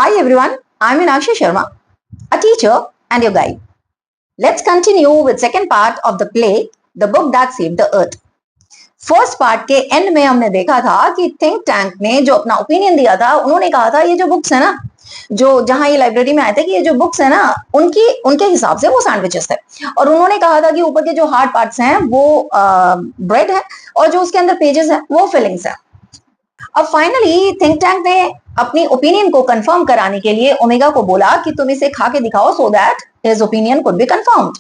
Hi everyone, I'm Meenakshi Sharma, a teacher and your guide. Let's continue with second part of the play, The Book That Saved the Earth. First part के and में हमने देखा था कि think tank ने जो अपना opinion दिया था, उन्होंने कहा था ये जो बुक्स है ना, जो जहां ये लाइब्रेरी में आए थे कि ये जो बुक्स है ना, उनके हिसाब से वो सैंडविचेस थे। और उन्होंने कहा था कि ऊपर के जो हार्ड पार्ट्स हैं वो ब्रेड है और जो उसके अंदर पेजेस हैं वो फिलिंग्स है। अब फाइनली थिंक टैंक ने अपनी ओपिनियन को कंफर्म कराने के लिए ओमेगा को बोला कि तुम इसे खा के दिखाओ so that his opinion could be confirmed.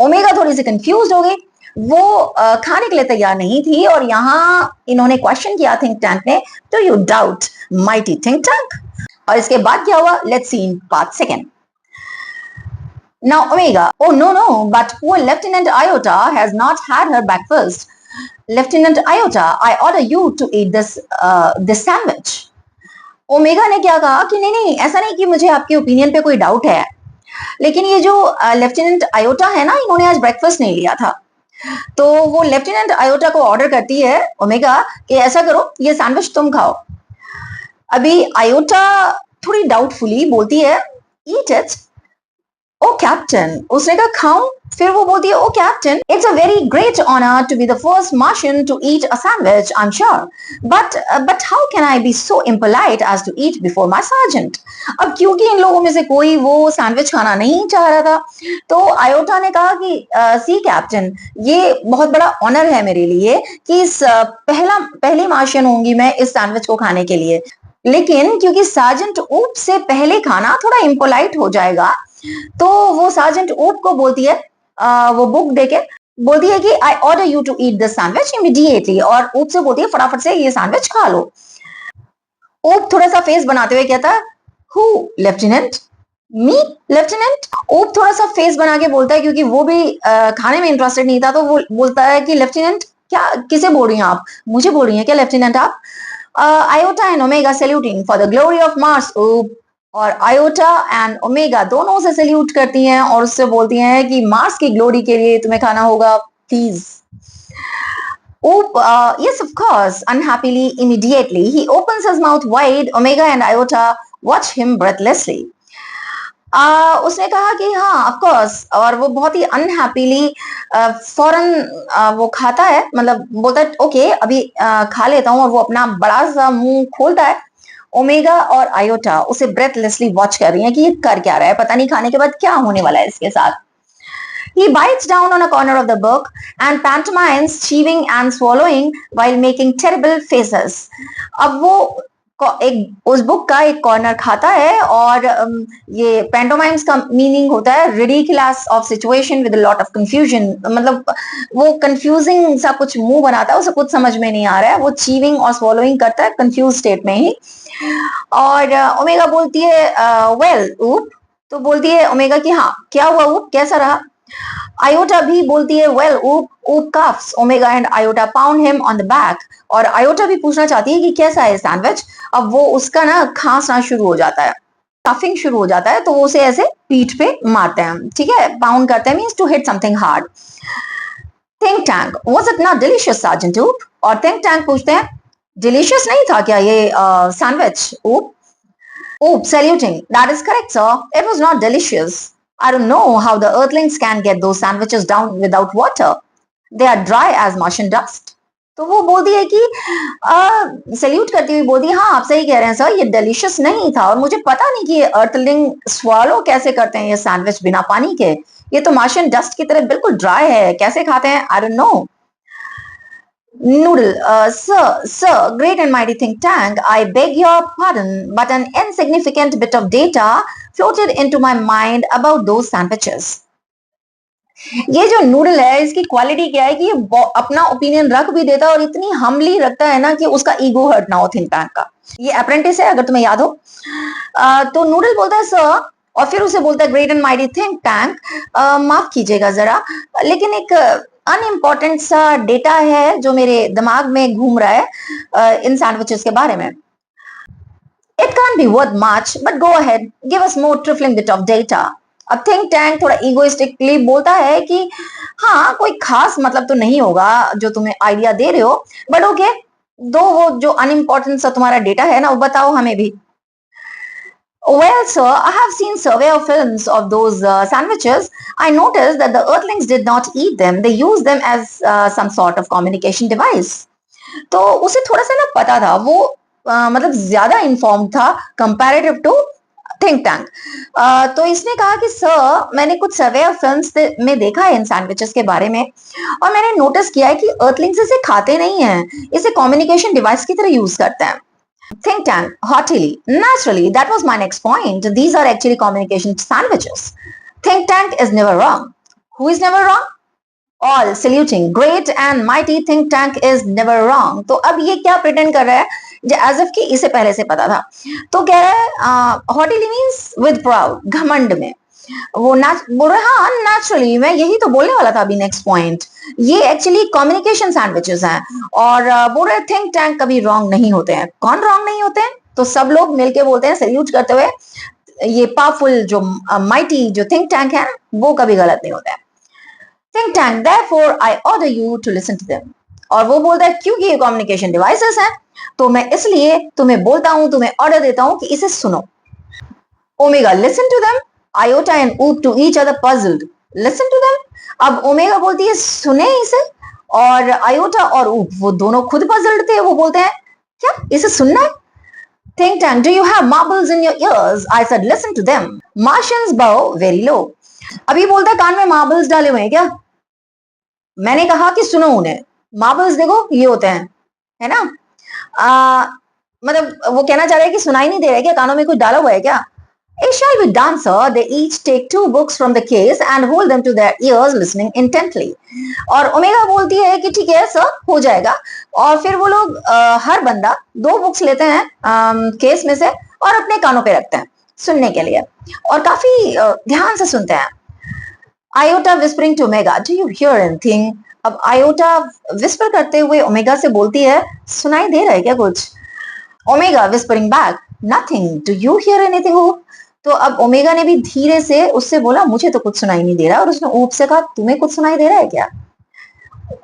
Omega थोड़ी सी कंफ्यूज हो गई, वो खाने के लिए तैयार नहीं थी और यहाँ इन्होंने क्वेश्चन किया थिंक टैंक ने, do you doubt mighty think tank? और इसके बाद क्या हुआ, let's see in part second. Now Omega, oh no, but poor Lieutenant Iota has not had her breakfast. Lieutenant Iota, I order you to eat this sandwich. Omega ने क्या कहा कि नहीं, ऐसा नहीं कि मुझे आपके ओपिनियन पे कोई डाउट है, लेकिन ये जो लेफ्टिनेंट आयोटा है ना, इन्होंने आज ब्रेकफास्ट नहीं लिया था। तो वो लेफ्टिनेंट आयोटा को ऑर्डर करती है ओमेगा कि ऐसा करो, ये सैंडविच तुम खाओ। अभी आयोटा थोड़ी डाउटफुली बोलती है ईट इट। ओ कैप्टन, उसने कहा खाऊं? फिर वो बोलती है oh captain, it's a very great honour to be the first Martian to eat a sandwich, I am sure, but how can I be so impolite as to eat before my sergeant? अब क्योंकि इन लोगों में से कोई वो sandwich खाना नहीं चाह रहा था, तो आयोटा ने कहा कि सी कैप्टन, ये बहुत बड़ा ऑनर है मेरे लिए कि इस पहली मार्शियन होंगी मैं इस सैंडविच को खाने के लिए, लेकिन क्योंकि सार्जेंट ऊप से पहले खाना थोड़ा इम्पोलाइट हो जाएगा, तो वो सार्जेंट ऊप को बोलती है, वो बुक देके बोलती है कि I order you to eat this sandwich immediately, और ऊप से बोलती है फटाफट से ये सैंडविच खा लो। ऊप थोड़ा सा फेस बनाते हुए कहता है हु लेफ्टिनेंट, मी लेफ्टिनेंट? ऊप थोड़ा सा फेस बना के बोलता है क्योंकि वो भी खाने में इंटरेस्टेड नहीं था, तो वो बोलता है कि लेफ्टिनेंट क्या, किसे बोल रही हैं आप, मुझे बोल रही हैं क्या लेफ्टिनेंट आप? Iota and omega saluting for the glory of Mars ऊप, और आयोटा एंड ओमेगा दोनों से सैल्यूट करती हैं और उससे बोलती हैं कि मार्स की ग्लोरी के लिए तुम्हें खाना होगा please. Oop, yes, of course. Unhappily, immediately, he opens his mouth wide. Omega and Iota watch him breathlessly. उसने कहा कि हाँ ऑफ कोर्स, और वो बहुत ही अनहैपीली फौरन वो खाता है, मतलब बोलता है ओके अभी खा लेता हूँ, और वो अपना बड़ा सा मुंह खोलता है। ओमेगा और आयोटा उसे ब्रेथलेसली वॉच कर रही हैं कि ये कर क्या रहा है, पता नहीं खाने के बाद क्या होने वाला है इसके साथ। He bites down on a corner of the book and pantomimes chewing and swallowing while making terrible faces. अब वो एक उस बुक का एक कॉर्नर खाता है, और ये पैंटोमाइम्स का मीनिंग होता है ridiculous of situation with lot of confusion, मतलब वो कंफ्यूजिंग सा कुछ मुंह बनाता है, उसे कुछ समझ में नहीं आ रहा है, वो चीविंग और स्वॉलोइंग करता है कंफ्यूज स्टेट में ही। और ओमेगा बोलती है वेल ऊप, तो बोलती है ओमेगा कि हाँ क्या हुआ ऊप, कैसा रहा? आयोटा भी बोलती है वेल ऊप coughs omega and iota pound him on the back, और आयोटा भी पूछना चाहती है कि कैसा है सैंडविच। अब वो उसका ना खांसना शुरू हो जाता है, कफिंग शुरू हो जाता है, तो वो उसे ऐसे पीठ पे मारते हैं, ठीक है, पाउंड करते हैं, means to hit something hard. Think Tank, was it not delicious Sergeant Oop? और थिंक टैंक पूछते हैं डिलीशियस नहीं था क्या ये सैंडविच ऊप? ऊप saluting, that is correct sir, it was not delicious. I don't know how the earthlings can get those sandwiches down without water. They are dry as Martian dust. तो वो बोलती है कि सैल्यूट करती हुई बोलती है हाँ आप सही कह रहे हैं सर, ये डिलीशियस नहीं था, और मुझे पता नहीं कि ये अर्थलिंग स्वालो कैसे करते हैं ये सैंडविच बिना पानी के, ये तो मार्शियन डस्ट की तरह बिल्कुल ड्राई है, कैसे खाते हैं, I don't know. Noodle, sir, great and mighty think tank, I beg your pardon, but an insignificant bit of data floated into my mind about those sandwiches. ये जो नूडल है इसकी क्वालिटी क्या है कि ये अपना ओपिनियन रख भी देता है और इतनी हम्बली रखता है ना कि उसका ईगो हर्ट ना हो थिंक टैंक का। ये अप्रेंटिस है अगर तुम्हें याद हो। तो नूडल बोलता है सर, और फिर उसे बोलता है great and mighty think tank, माफ कीजिएगा जरा, लेकिन एक अनइम्पॉर्टेंट सा डेटा है जो मेरे दिमाग में घूम रहा है इन सैंडविचेस के बारे में। It can't be worth much, but go ahead, give us more trifling bit of data. अब थिंक टैंक थोड़ा इगोइस्टिकली बोलता है कि हाँ कोई खास मतलब तो नहीं होगा जो तुम्हें आइडिया दे रहे हो, बट ओके दो वो जो अनइम्पोर्टेंट सा तुम्हारा डेटा है ना वो बताओ हमें भी। Well, sir, I have seen survey of films of those sandwiches. I noticed that the Earthlings did not eat them. They used them as some sort of communication device. तो उसे थोड़ा सा ना पता था वो मतलब ज्यादा इन्फॉर्म था कंपैरेटिव टू थिंक टैंक। तो इसने कहा कि सर मैंने कुछ सर्वे ऑफ फिल्म्स में देखा है इन सैंडविचेस के बारे में और मैंने नोटिस किया है कि अर्थलिंग्स इसे खाते नहीं हैं, इसे कम्युनिकेशन डिवाइस की तरह यूज करते हैं। Think tank, haughtily. Naturally, that was my next point. These are actually communication sandwiches. Think tank is never wrong. Who is never wrong? All saluting. Great and mighty think tank is never wrong. तो अब ये क्या pretend कर रहा है as if कि इसे पहले से पता था। तो कह रहा है हॉटिली मीन्स विद प्राउड, घमंड में। वो बोल रहा है हाँ नेचुरली, मैं यही तो बोलने वाला था अभी नेक्स्ट पॉइंट। ये एक्चुअली कम्युनिकेशन सैंडविचेस हैं और बोल रहे थिंक टैंक कभी रॉन्ग नहीं होते हैं। कौन रॉन्ग नहीं होते हैं? तो सब लोग मिलके बोलते हैं सैल्यूट करते हुए, ये पावरफुल जो माइटी जो थिंक टैंक है वो कभी गलत नहीं होते हैं। Think Tank therefore I order you to listen to them. और वो बोलता है क्योंकि ये कम्युनिकेशन डिवाइसेस हैं तो मैं इसलिए तुम्हें बोलता हूं, तुम्हें ऑर्डर देता हूं कि इसे सुनो। Omega listen to them, Iota and Oop to each other puzzled listen to them. अब ओमेगा बोलती है सुने इसे, और आयोटा और ऊप वो दोनों खुद पजल्ड थे, वो बोलते हैं क्या इसे सुनना है? Think tank, do you have marbles in your ears? I said listen to them. Martians bow very low. अभी बोलता है कान में मार्बल्स डाले हुए हैं क्या? मैंने कहा कि सुनो उन्हें। मार्बल्स देखो ये होते हैं, है ना? मतलब वो कहना चाह रहे हैं कि सुनाई नहीं दे रहा है क्या, कानों में कुछ डाला हुआ है क्या? It shall be done, sir. They each take 2 books from the case and hold them to their ears, listening intently. और ओमेगा बोलती है कि ठीक है सर हो जाएगा, और फिर वो लोग हर बंदा 2 बुक्स लेते हैं केस में से और अपने कानों पे रखते हैं सुनने के लिए, और काफी ध्यान से सुनते हैं। Iota whispering to Omega, do you hear anything? अब आयोटा विस्पर करते हुए ओमेगा से बोलती है सुनाई दे रहा है क्या कुछ? Omega whispering back, nothing, do you hear anything? तो अब ओमेगा ने भी धीरे से उससे बोला मुझे तो कुछ सुनाई नहीं दे रहा, और उसने ऊप से कहा तुम्हें कुछ सुनाई दे रहा है क्या?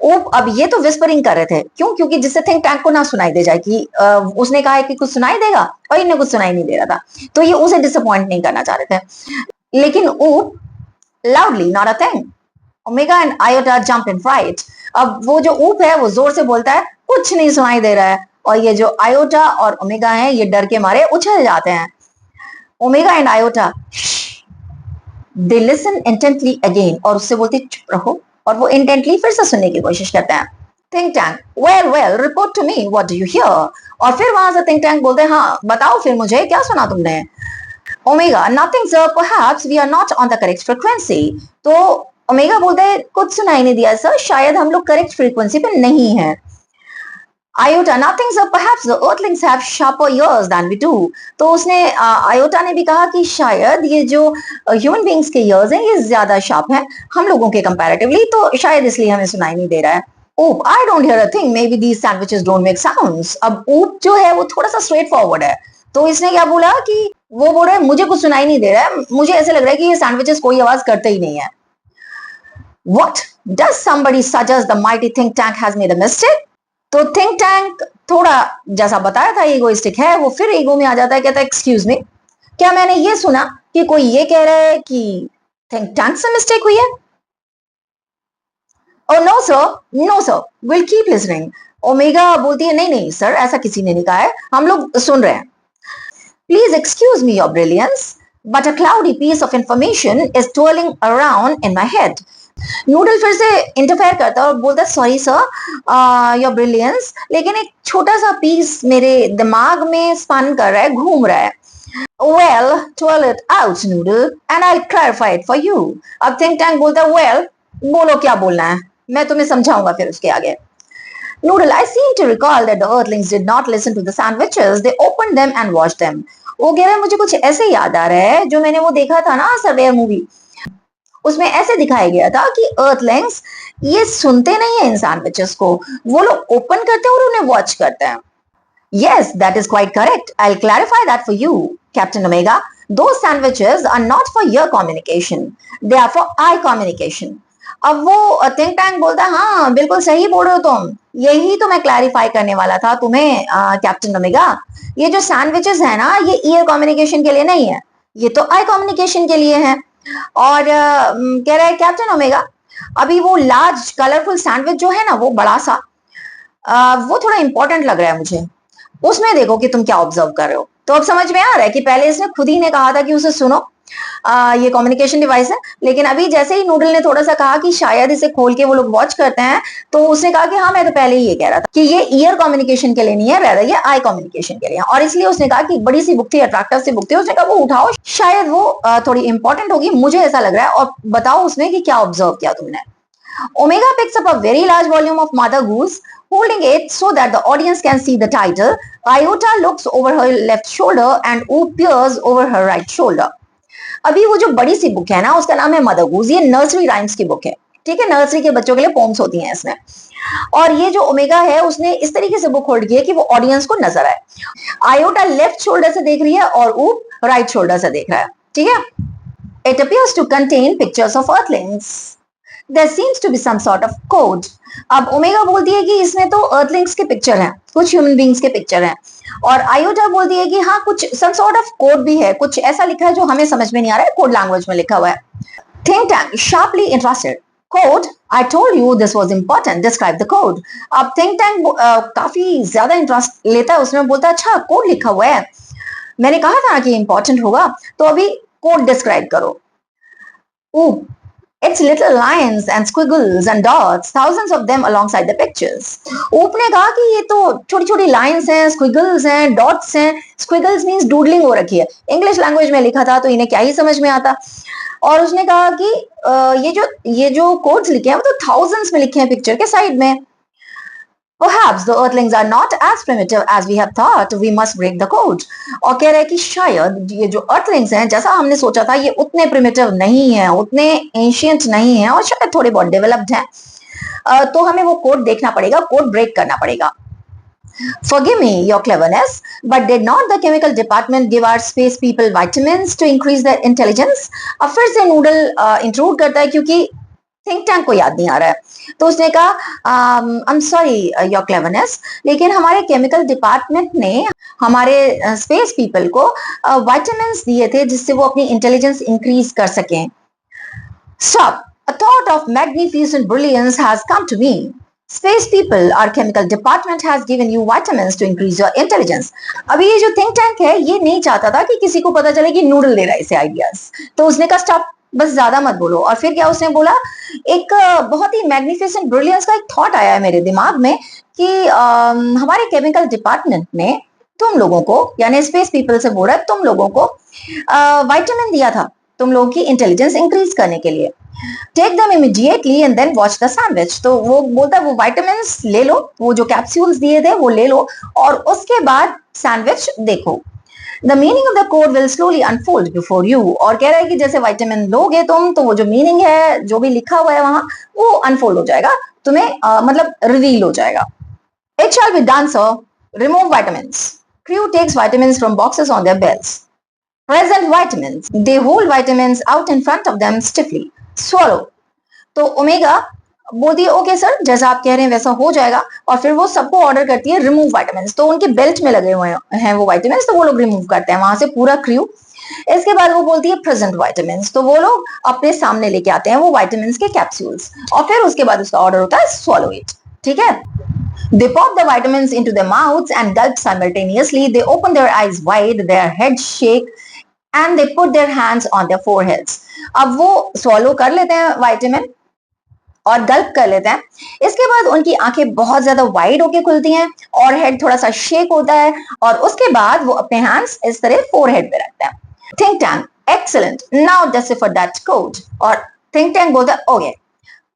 ऊप अब ये तो विस्परिंग कर रहे थे, क्यों? क्योंकि जिससे थिंक टैंक को ना सुनाई दे जाए कि उसने कहा है कि कुछ सुनाई देगा और इन्हें कुछ सुनाई नहीं दे रहा था, तो ये उसे डिसअपॉइंट नहीं करना चाह रहे थे। लेकिन Oop loudly, not a thing. Omega and Iota jump in fright. अब वो जो ऊप है वो जोर से बोलता है कुछ नहीं सुनाई दे रहा है, और ये जो आयोटा और ओमेगा है ये डर के मारे उछल जाते हैं। Omega and iota they listen intently again, और उससे बोलते चुप रहो, और वो इंटेंटली फिर से सुनने की कोशिश करते हैं। Think Tank, well well report to me what do you hear? और फिर वहां से थिंक टैंक बोलते हैं हाँ बताओ फिर मुझे क्या सुना तुमने? Omega, nothing sir, perhaps we are not on the correct frequency. तो ओमेगा बोलते हैं कुछ सुनाई नहीं दिया सर, शायद हम लोग करेक्ट फ्रीक्वेंसी पे नहीं है। Iota, nothing sir, perhaps the earthlings have sharper ears than we do. तो उसने आयोटा ने भी कहा कि शायद ये जो ह्यूमन बींग्स के ईयर्स हैं ये ज्यादा शार्प हैं हम लोगों के कंपैरेटिवली, तो शायद इसलिए हमें सुनाई नहीं दे रहा है। Oop, I don't hear a thing, maybe these sandwiches don't make sounds. अब ओप जो है वो थोड़ा सा स्ट्रेट फॉरवर्ड है, तो इसने क्या बोला कि वो बोल रहा है मुझे कुछ सुनाई नहीं दे रहा है, मुझे ऐसे लग रहा है कि ये सैंडविचेस कोई आवाज करते ही नहीं है। What? Does somebody suggest the mighty think tank has made a mistake? तो थिंक टैंक थोड़ा जैसा बताया था इगोइस्टिक है, वो फिर ईगो में आ जाता है, कहता है एक्सक्यूज मी, क्या मैंने ये सुना कि कोई ये कह रहा है कि थिंक टैंक से मिस्टेक हुई है? Oh no sir, no sir, will keep listening. Omega बोलती है नहीं नहीं सर, ऐसा किसी ने नहीं कहा है, हम लोग सुन रहे हैं। Please excuse me your brilliance, but a cloudy piece of information is twirling around in my head. Noodle फिर से इंटरफेयर करता है और बोलता है सॉरी सर योर ब्रिलियंस, लेकिन एक छोटा सा पीस मेरे दिमाग में स्पन कर रहा है, घूम रहा है। Well, twirl it out, noodle, and I'll clarify it for you. अब थिंक टैंक बोलता है well, बोलो क्या बोलना है, मैं तुम्हें समझाऊंगा फिर उसके आगे। Noodle, I seem to recall that the earthlings did not listen to the sandwiches. They opened them and watched them. वो कह रहा है मुझे कुछ ऐसे याद आ रहा है जो मैंने वो देखा था ना सर्वेयर मूवी, उसमें ऐसे दिखाया गया था कि अर्थलिंग्स ये सुनते नहीं है इन सैंडविचेस को, वो लोग ओपन करते हैं और उन्हें वॉच करते हैं। Yes, that is quite correct. I'll clarify that for you, Captain Omega. Those sandwiches are not for ear communication. They are for eye communication. अब वो थिंक टैंक बोलता है हाँ बिल्कुल सही बोल रहे हो तुम, यही तो मैं क्लैरिफाई करने वाला था तुम्हें कैप्टन ओमेगा। ये जो सैंडविचेस है ना ये ईयर कम्युनिकेशन के लिए नहीं है, ये तो आई कम्युनिकेशन के लिए है। और कह रहा है कैप्टन ओमेगा अभी वो लार्ज कलरफुल सैंडविच जो है ना वो बड़ा सा वो थोड़ा इंपॉर्टेंट लग रहा है मुझे, उसमें देखो कि तुम क्या ऑब्जर्व कर रहे हो। तो अब समझ में आ रहा है कि पहले इसने खुद ही ने कहा था कि उसे सुनो ये कम्युनिकेशन डिवाइस है, लेकिन अभी जैसे ही नूडल ने थोड़ा सा कहा कि शायद इसे खोल के वो लोग वॉच करते हैं, तो उसने कहा कि हाँ मैं तो पहले ही ये कह रहा था कि ये ईयर कम्युनिकेशन के लिए नहीं है, rather ये आई कम्युनिकेशन के लिए। और इसलिए उसने कहा कि बड़ी सी बुक थी, अट्रैक्टिव सी बुक थी, उसने कहा वो उठाओ, शायद वो थोड़ी इंपॉर्टेंट होगी, मुझे ऐसा लग रहा है, और बताओ उसमें कि क्या ऑब्जर्व किया तुमने। Omega picks up a very large volume of Mother Goose, holding it so that the audience can see the title. Iota looks over her left shoulder and O peers over her right shoulder. अभी वो जो बड़ी सी book है ना उसका नाम है mother गूज, ये नर्सरी राइम्स की बुक है, ठीक है, नर्सरी के बच्चों के लिए पोम्स होती हैं इसमें। और ये जो ओमेगा है उसने इस तरीके से बुक होल्ड की है कि वो ऑडियंस को नजर आए। आयोटा लेफ्ट शोल्डर से देख रही है और ऊप राइट शोल्डर से देख रहा है, ठीक है। It appears to contain pictures of earthlings. There seems to be some sort of code. अब ओमेगा बोलती है कि इसमें तो अर्थलिंग्स के पिक्चर हैं, कुछ ह्यूमन बींग्स के पिक्चर हैं, और आयोटा बोलती है कि हाँ कुछ सम सॉर्ट ऑफ कोड भी है, कुछ ऐसा लिखा है जो हमें समझ में नहीं आ रहा है, कोड लैंग्वेज में लिखा हुआ है। Think tank sharply interested, code, I told you this was important, describe the code. अब थिंक टैंक काफी ज्यादा इंटरेस्ट लेता है, उसमें बोलता है अच्छा कोड लिखा हुआ है, मैंने कहा था ना कि इंपॉर्टेंट होगा, तो अभी कोड डिस्क्राइब करो। It's little lines and squiggles and dots, thousands of them alongside the pictures. ऊप ने कहा कि ये तो छोटी छोटी लाइंस हैं, स्क्विगल्स हैं, डॉट्स हैं। स्क्विगल्स मीन्स डूडलिंग हो रखी है, इंग्लिश लैंग्वेज में लिखा था तो इन्हें क्या ही समझ में आता। और उसने कहा कि ये जो कोड्स लिखे हैं वो तो थाउजेंड्स में लिखे हैं पिक्चर के साइड में। Perhaps the earthlings are not as primitive as we have thought. We must break the code. और कह रहे हैं कि शायद ये जो earthlings हैं जैसा हमने सोचा था ये उतने primitive नहीं है, उतने ancient नहीं है, और शायद थोड़े बहुत developed हैं। तो हमें वो कोड देखना पड़ेगा, कोड ब्रेक करना पड़ेगा। Forgive me your cleverness, but did not the chemical department give our space people vitamins to increase their intelligence? अब फिर से नूडल इंक्लूड करता है क्योंकि थिंक टैंक को याद नहीं आ रहा है, तो उसने कहा I am sorry your cleverness, लेकिन हमारे केमिकल डिपार्टमेंट ने हमारे स्पेस पीपल को विटामिन्स दिए थे जिससे वो अपनी इंटेलिजेंस इंक्रीज कर सकें। Stop, a thought of magnificent brilliance has come to me. Space people, our chemical department has given you vitamins to increase your intelligence. अभी ये जो थिंक टैंक है ये नहीं चाहता था कि किसी को पता चले कि नूडल दे रहा है इसे आइडियाज, तो उसने कहा स्टॉप, बस ज्यादा मत बोलो। और फिर क्या उसने बोला, एक बहुत ही मैग्निफिसेंट ब्रिलियंस का एक थॉट आया है मेरे दिमाग में कि हमारे केमिकल डिपार्टमेंट ने तुम लोगों को, यानी स्पेस पीपल से बोल रहा है, तुम लोगों को विटामिन दिया था तुम लोगों की इंटेलिजेंस इंक्रीज करने के लिए। Take them immediately and then watch the sandwich. तो वो बोलता है वो विटामिन्स ले लो, वो जो कैप्सूल्स दिए थे वो ले लो और उसके बाद सैंडविच देखो। The meaning of the code will slowly unfold before you. और कह रहा है कि जैसे विटामिन लोगे तुम तो वो जो मीनिंग है जो भी लिखा हुआ है वहां वो अनफोल्ड हो जाएगा, तुम्हें मतलब रिवील हो जाएगा। It shall be done, sir. Remove vitamins. Crew takes vitamins from boxes on their belts. Present vitamins. They hold vitamins out in front of them stiffly. Swallow. तो ओमेगा बोलती है ओके सर, जैसा आप कह रहे हैं वैसा हो जाएगा, और फिर वो सबको ऑर्डर करती है रिमूव विटामिन्स। तो उनके बेल्ट में लगे हुए हैं वो विटामिन्स, तो वो लोग रिमूव करते हैं वहां से पूरा क्रू। इसके बाद वो बोलती है प्रेजेंट विटामिन्स, तो वो लोग अपने सामने लेके आते हैं वो विटामिन्स के कैप्सूल्स, और फिर उसके बाद उसका ऑर्डर होता है स्वॉलो इट, ठीक है। They pop the vitamins into their mouths and gulp simultaneously. They open their eyes wide, their heads shake, and they put their hands on their foreheads. अब वो swallow कर लेते हैं विटामिन और गल्प कर लेते हैं। इसके बाद उनकी आंखें बहुत ज्यादा वाइड होके खुलती हैं और हेड थोड़ा सा शेक होता है, और उसके बाद वो अपने हैंड्स इस तरह फोरहेड पे रखते हैं। Think tank, excellent, now decipher that code. और थिंक टैंक बोलता है ओके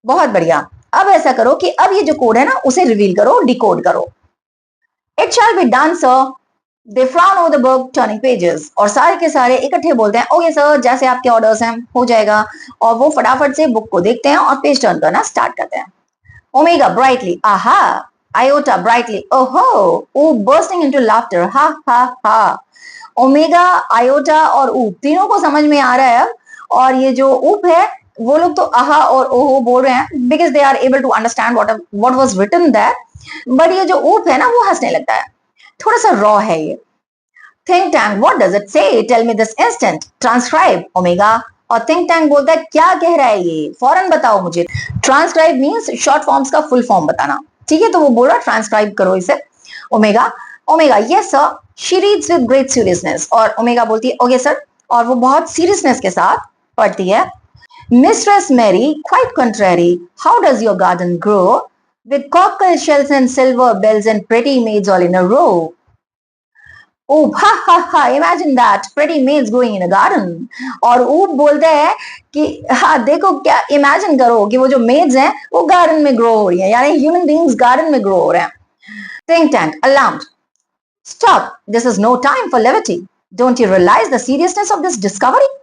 बहुत बढ़िया, अब ऐसा करो कि अब ये जो कोड है ना उसे रिवील करो, डिकोड करो। It shall be done sir. They frown over the book, turning pages. और सारे के सारे इकट्ठे बोलते हैं ओके सर, जैसे आपके ऑर्डर्स हैं हो जाएगा, और वो फटाफट से बुक को देखते हैं और पेज टर्न करना स्टार्ट करते हैं। ओमेगा ब्राइटली आहा, आयोटा ब्राइटली ओहो, ओ बर्स्टिंग इनटू लाफ्टर हा हा हा। ओमेगा, आयोटा और ऊप तीनों को समझ में आ रहा है अब, और ये जो ऊप है वो लोग तो आहा और ओहो बोल रहे हैं because they are able to understand what was written that, but ये जो ऊप है ना वो हंसने लगता है, थोड़ा सा रॉ है ये। Think tank, what does it say, tell me this instant, transcribe Omega. और थिंक टैंक बोलता है क्या कह रहा है ये, फौरन बताओ मुझे। ट्रांसक्राइब मींस शॉर्ट फॉर्म्स का फुल फॉर्म बताना, ठीक है, तो वो बोल रहा ट्रांसक्राइब करो इसे। Omega, omega yes sir, she reads with great seriousness, और ओमेगा बोलती है ओके सर, और वो बहुत सीरियसनेस के साथ पढ़ती है। Mistress Mary, quite contrary, how does your garden grow? With cockle shells and silver bells and pretty maids all in a row. Oop, ha ha ha, imagine that, pretty maids growing in a garden. और ऊप बोलते हैं कि हाँ देखो क्या, imagine करो कि वो जो मेड्स हैं वो गार्डन में ग्रो हो रही हैं, यानी ह्यूमन बींग्स गार्डन में ग्रो हो रहे हैं। Think tank alarmed, stop, this is no time for levity, don't you realize the seriousness of this discovery?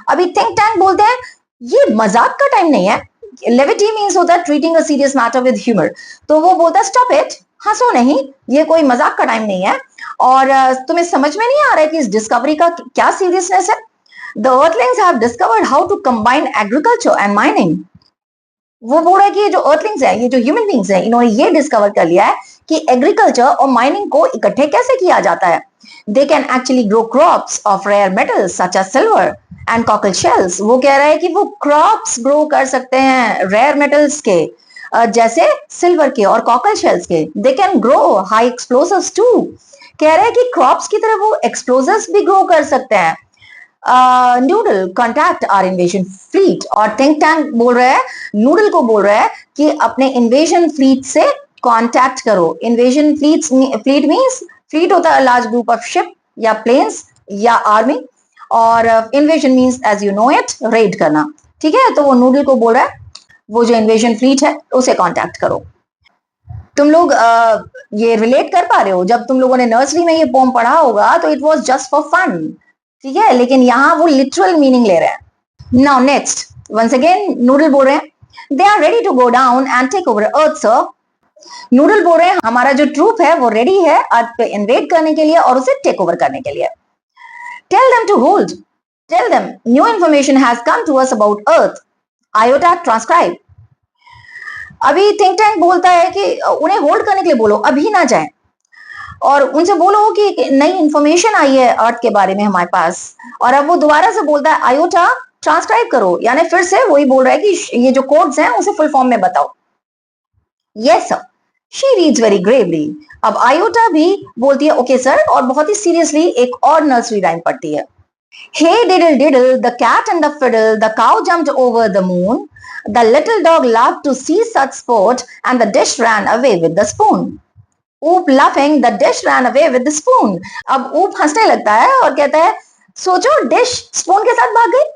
अभी थिंक टैंक बोलते हैं ये मजाक का टाइम नहीं है, लेविटी मीन्स होता है treating a serious matter with humour, तो वो बोलता है स्टॉप इट, हंसो नहीं, ये कोई मजाक का टाइम नहीं है, और तुम्हें समझ में नहीं आ रहा है कि इस डिस्कवरी का क्या सीरियसनेस है। The earthlings have discovered how to combine agriculture and mining. वो बोल रहा है कि ये जो अर्थलिंग्स है, ये जो ह्यूमन बींग्स है, इन्होंने ये डिस्कवर कर लिया है कि एग्रीकल्चर और माइनिंग को इकट्ठे कैसे किया जाता है। They can actually grow crops of rare metals such as silver and cockle shells. वो कह रहा है कि वो क्रॉप्स ग्रो कर सकते हैं रेयर मेटल्स के, जैसे सिल्वर के और कॉकल शेल्स के। They can grow high explosives too, कह रहे हैं कि क्रॉप्स की तरह वो एक्सप्लोजिव्स भी ग्रो कर सकते हैं। Noodle contact our invasion fleet, और थिंक टैंक बोल रहा है, नूडल को बोल रहा है कि अपने इन्वेजन फ्लीट से कॉन्टैक्ट करो। इन्वेजन फ्लीट मीन्स, फ्लीट होता है लार्ज ग्रुप ऑफ शिप या प्लेन्स या आर्मी, और invasion means as you know it raid करना, ठीक है, तो वो नूडल को बोल रहा है वो जो इन्वेजन फ्लीट है उसे कॉन्टैक्ट करो। तुम लोग ये रिलेट कर पा रहे हो, जब तुम लोगों ने नर्सरी में ये पोम पढ़ा होगा तो it was just for fun, ठीक है, लेकिन यहाँ वो लिटरल मीनिंग ले रहे हैं। Now next, once again Noodle बोल रहे हैं they are ready to go down and take over earth sir. Noodle बोल रहे हैं हमारा जो ट्रूप है वो रेडी है अर्थ पे इन्वेड करने के लिए और उसे टेक ओवर करने के लिए। Tell them to hold, tell them new information has come to us about earth, Iota transcribe. अभी थिंक टैंक बोलता है कि उन्हें होल्ड करने के लिए बोलो, अभी ना जाएं, और उनसे बोलो कि नई इंफॉर्मेशन आई है अर्थ के बारे में हमारे पास। और अब वो दोबारा से बोलता है आयोटा ट्रांसक्राइब करो, यानी फिर से वही बोल रहा है कि ये जो कोड्स हैं उसे फुल फॉर्म में बताओ। Yes sir, she reads very Gravely. अब आयोटा भी बोलती है ओके सर, और बहुत ही सीरियसली एक और नर्सरी राइम पढ़ती है। Hey diddle diddle, the cat and the fiddle, the cow jumped over the moon, the little dog laughed to see such sport, and the dish ran away with the spoon. Oop laughing, the dish ran away with the spoon. अब ऊप हंसने लगता है और कहता है सोचो dish spoon के साथ भाग गई।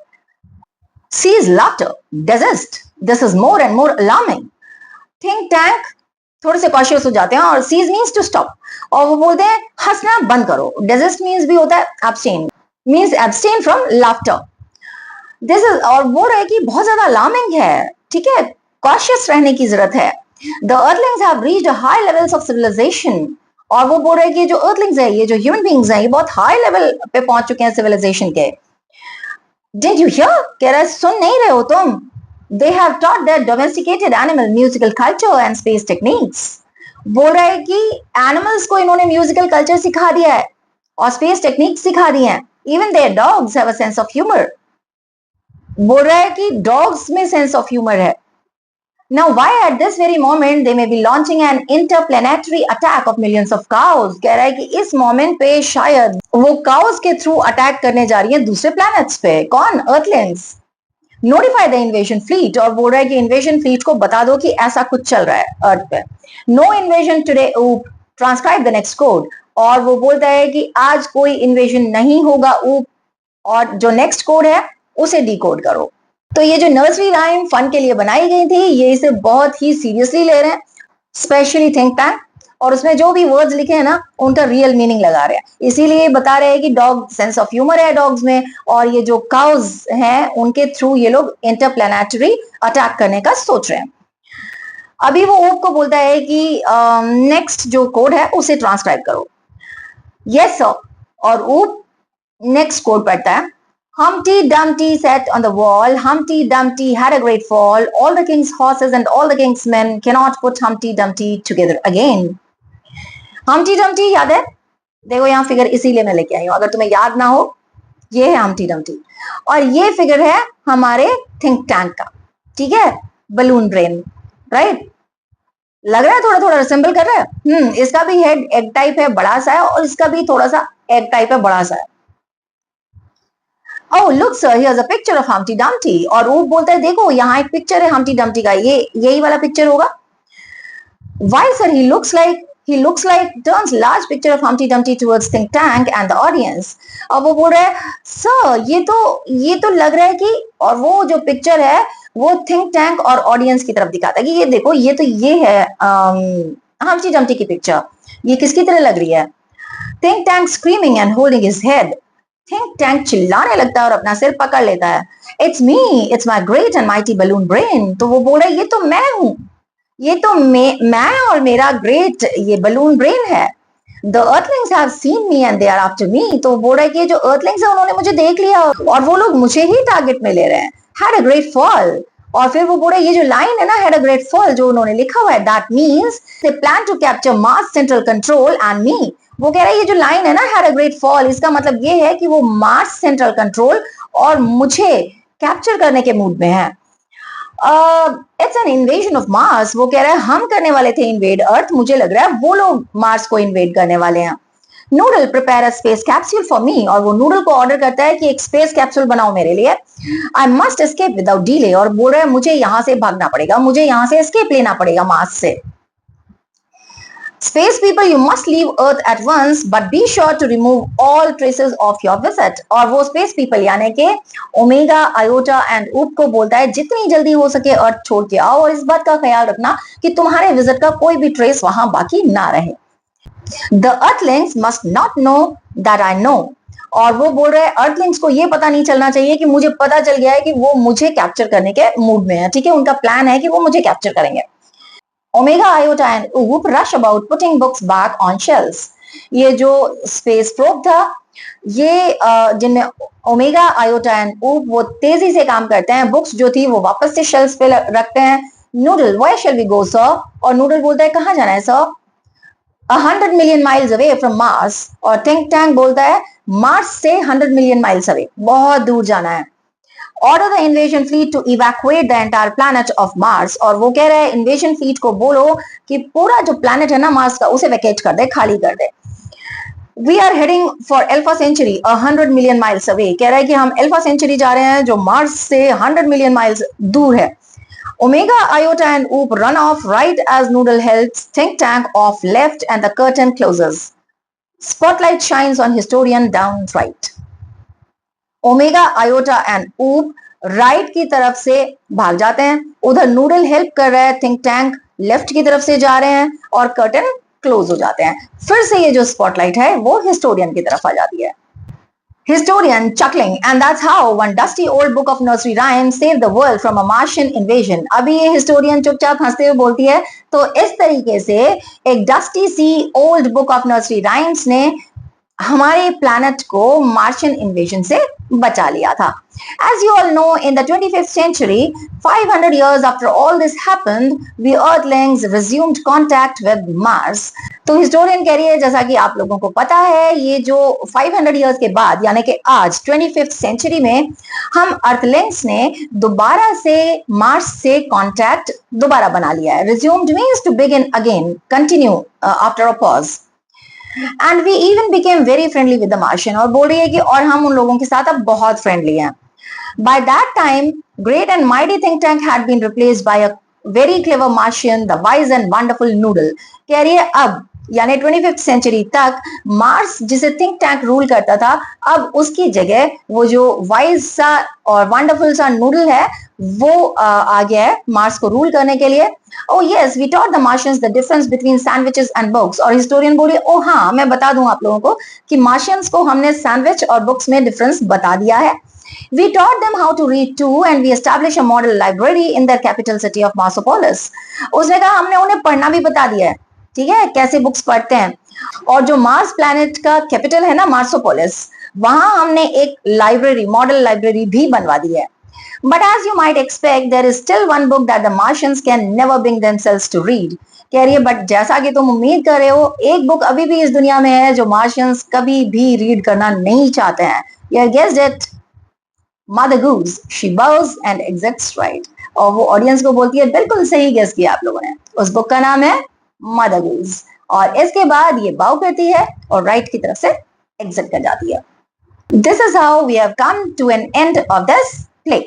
Cease laughter, desist. This is more and more alarming. Think tank थोड़े से कॉशियस हो जाते हैं, और सीज मीन्स टू स्टॉप, और वो बोलते हैं हंसना बंद करो। डेजिस्ट मीन्स भी होता है abstain, means abstain from laughter. This is, और वो रहे कि बहुत ज्यादा अलार्मिंग है, ठीक है, कॉशियस रहने की जरूरत है। The earthlings have reached high levels of civilisation, और वो बोल रहे हैं कि जो अर्थलिंग्स है, ये जो ह्यूमन बींग्स हैं, ये बहुत हाई लेवल पे पहुंच चुके हैं सिविलाइजेशन के। डिड यू हियर, कह रहा है सुन नहीं रहे हो तुम। They have taught their domesticated animal musical culture and space techniques. बोल रहा है कि एनिमल्स को इन्होंने म्यूजिकल कल्चर सिखा दिया है और स्पेस टेक्निक सिखा दी हैं। Even their dogs have a sense of humor. बोल रहा है कि डॉग्स में सेंस ऑफ ह्यूमर है। Now, why at this very moment they may be launching an interplanetary attack of millions of cows? कह रहा है कि इस मोमेंट पे शायद वो काउस के थ्रू अटैक करने जा रही है दूसरे प्लैनेट्स पे। कौन? Earthlings. Notify the invasion fleet, और बोल रहा है कि इन्वेजन फ्लीट को बता दो कि ऐसा कुछ चल रहा है अर्थ पे। नो इन्वेजन टुडे, ऊप ट्रांसक्राइब द नेक्स्ट कोड, और वो बोलता है कि आज कोई इन्वेजन नहीं होगा ऊप, और जो नेक्स्ट कोड है उसे डिकोड करो। तो ये जो नर्सरी राइम फन के लिए बनाई गई थी, ये इसे बहुत ही सीरियसली ले रहे हैं, स्पेशली थिंक टैंक, और उसमें जो भी वर्ड्स लिखे हैं ना उनका रियल मीनिंग लगा रहे हैं। इसीलिए बता रहे हैं कि डॉग सेंस ऑफ ह्यूमर है डॉग्स में, और ये जो काउज हैं उनके थ्रू ये लोग इंटरप्लैनेटरी अटैक करने का सोच रहे हैं। अभी वो ऊप को बोलता है कि नेक्स्ट जो कोड है उसे ट्रांसक्राइब करो। यस सर, और ऊप नेक्स्ट कोड पढ़ता है। Humpty Dumpty sat on the wall. Humpty Dumpty had a great fall. All the king's horses and all the king's men cannot put Humpty Dumpty together again. Humpty Dumpty याद है? देखो यहाँ figure इसीलिए मैं लेके आई हूँ, अगर तुम्हें याद ना हो, ये है Humpty Dumpty और ये फिगर है हमारे थिंक टैंक का, ठीक है, बलून ब्रेन, राइट? लग रहा है थोड़ा थोड़ा रिसेंबल कर रहा है। इसका भी हेड एग टाइप है, बड़ा सा है, और इसका भी थोड़ा सा एग टाइप है, बड़ा सा है। Oh look sir, here's a picture of Humpty Dumpty। और वो बोलता है देखो यहाँ एक पिक्चर है Humpty Dumpty का, ये यही वाला पिक्चर होगा। Why sir, he looks like turns large picture of Humpty Dumpty towards think tank and the audience। अब वो बोल रहा है सर ये तो लग रहा है कि, और वो जो पिक्चर है वो थिंक टैंक और ऑडियंस की तरफ दिखाता है कि ये देखो ये है हम्प्टी डम्प्टी की पिक्चर, ये किसकी तरह लग रही है? Think tank screaming and holding his head. Think tank चिल्लाने लगता है और अपना सिर पकड़ लेता है। It's me, it's my great and mighty balloon brain. तो वो बोल रहा है ये तो मैं हूं, ये तो मैं और मेरा ग्रेट ये बलून ब्रेन है। The earthlings have seen me and they are after me। तो बोल रहा है कि जो earthlings है उन्होंने मुझे देख लिया और वो लोग मुझे ही टारगेट में ले रहे हैं। Had a great fall। और फिर वो बोल रहा है ये जो लाइन है ना, had a great fall, जो उन्होंने लिखा हुआ है, that means they plan to capture Mars central control and me। वो कह रहा है ये जो लाइन है ना, had a great fall, इसका मतलब ये है कि वो मार्स सेंट्रल कंट्रोल और मुझे कैप्चर करने के मूड में है। It's an invasion of Mars. वो कह रहा है हम करने वाले थे इन्वेड अर्थ, मुझे लग रहा है वो लोग मार्स को इन्वेड करने वाले हैं। Noodle prepare a space capsule for me. और वो नूडल को ऑर्डर करता है कि एक स्पेस कैप्सूल बनाओ मेरे लिए। I must escape without delay. और बोल रहा है मुझे यहां से भागना पड़ेगा, मुझे यहां से एस्केप लेना पड़ेगा मार्स से। Space people, you must leave Earth at once, but be sure to remove all traces of your visit। और वो space people यानी कि ओमेगा, आयोटा एंड ऊप को बोलता है जितनी जल्दी हो सके अर्थ छोड़ के आओ और इस बात का ख्याल रखना कि तुम्हारे विजिट का कोई भी ट्रेस वहां बाकी ना रहे। The earthlings must not know that I know। और वो बोल रहे हैं अर्थलिंग्स को ये पता नहीं चलना चाहिए कि मुझे पता चल गया है कि वो मुझे कैप्चर करने के मूड में है, ठीक है, उनका प्लान है कि वो मुझे कैप्चर करेंगे। Omega, Iota and Oop rush about putting books back on shelves। ये जो स्पेस प्रोब था, ये जिनमें ओमेगा, आयोटा एंड ऊप वो तेजी से काम करते हैं, बुक्स जो थी वो वापस से शेल्फ्स पे रखते हैं। Noodle, where shall we go sir? और नूडल बोलता है कहाँ जाना है sir? 100 million miles away from Mars। और थिंक टैंक बोलता है मार्स से 100 million miles away, बहुत दूर जाना है। Order the invasion fleet to evacuate the entire planet of Mars। और वो कह रहे हैं इन्वेजन फ्लीट को बोलो कि पूरा जो प्लैनेट है ना मार्स का, उसे वैकेट कर दे, खाली कर दे। We are heading for Alpha Centauri 100 million miles away। कह रहा है कि हम अल्फा सेंचुरी जा रहे हैं जो मार्स से 100 million miles दूर है। Omega, Iota and Oop run off right as Noodle helps think tank off left and the curtain closes। Spotlight shines on historian down right। Omega, iota and ऊप right की तरफ से भाग जाते हैं, उधर नूडल हेल्प कर रहा है, थिंक टैंक लेफ्ट की तरफ से जा रहे हैं और कर्टन क्लोज हो जाते हैं। फिर से ये जो स्पॉटलाइट है वो हिस्टोरियन की तरफ आ जाती है। Historian chuckling, and that's how one dusty old book of nursery rhymes saved the world from a Martian invasion। अभी ये हिस्टोरियन चुपचाप हंसते हुए बोलती है, तो इस तरीके से एक डस्टी सी old book of nursery rhymes ने हमारे प्लैनेट को मार्शियन इन्वेजन से बचा लिया था। As you all know, in the 25th century, 500 years after all this happened, we Earthlings resumed contact with Mars। तो हिस्टोरियन कह रही है जैसा कि आप लोगों को पता है, ये जो 500 years के बाद यानी कि आज 25th century में हम अर्थलिंग्स ने दोबारा से मार्स से कांटेक्ट दोबारा बना लिया है। Resumed means to begin again, continue after a pause। And we even became very friendly with the Martian। और बोल रही है कि और हम उन लोगों के साथ अब बहुत फ्रेंडली हैं। By that time, great and mighty think tank had been replaced by a very clever Martian, the wise and wonderful Noodle। कह रही है अब यानी 25th सेंचुरी तक मार्स जिसे थिंक टैंक रूल करता था, अब उसकी जगह वो जो वाइज सा और वंडरफुल सा नूडल है वो आ गया है मार्स को रूल करने के लिए। Oh yes, we taught the Martians the difference between sandwiches and books। और हिस्टोरियन बोली ओ हाँ, मैं बता दूं आप लोगों को कि मार्शियंस को हमने सैंडविच और बुक्स में डिफरेंस बता दिया है। We taught them how to read too and we established a model library in their capital city of Marsopolis। उसने कहा हमने उन्हें पढ़ना भी बता दिया है, ठीक है, कैसे बुक्स पढ़ते हैं। और जो मार्स प्लैनेट का कैपिटल है ना मार्सोपोलिस, वहां हमने एक लाइब्रेरी, मॉडल लाइब्रेरी भी बनवा दी है. But as you might expect, there is still one book that the Martians can never bring themselves to read. कह रही है बट जैसा कि तुम उम्मीद कर रहे हो, एक बुक अभी भी इस दुनिया में है जो मार्शियंस कभी भी रीड करना नहीं चाहते हैं. You guessed it, Mother Goose. She bows and exits right. और वो ऑडियंस को बोलती है बिल्कुल सही गेस किया आप लोगों ने. उस बुक का नाम है मदर गूज. और इसके बाद ये बाव करती है और राइट की तरफ से एग्जिट कर जाती है. This is how we have come to an end of this play.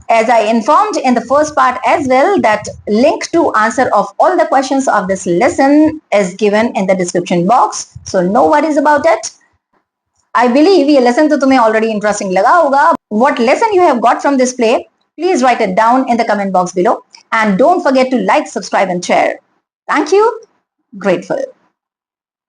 As I informed in the first part as well, that link to answer of all the questions of this lesson is given in the description box, so no worries about it. I believe ये lesson तो तुम्हें already interesting लगा होगा. What lesson you have got from this play, please write it down in the comment box below, and don't forget to like, subscribe and share. Thank you. Grateful.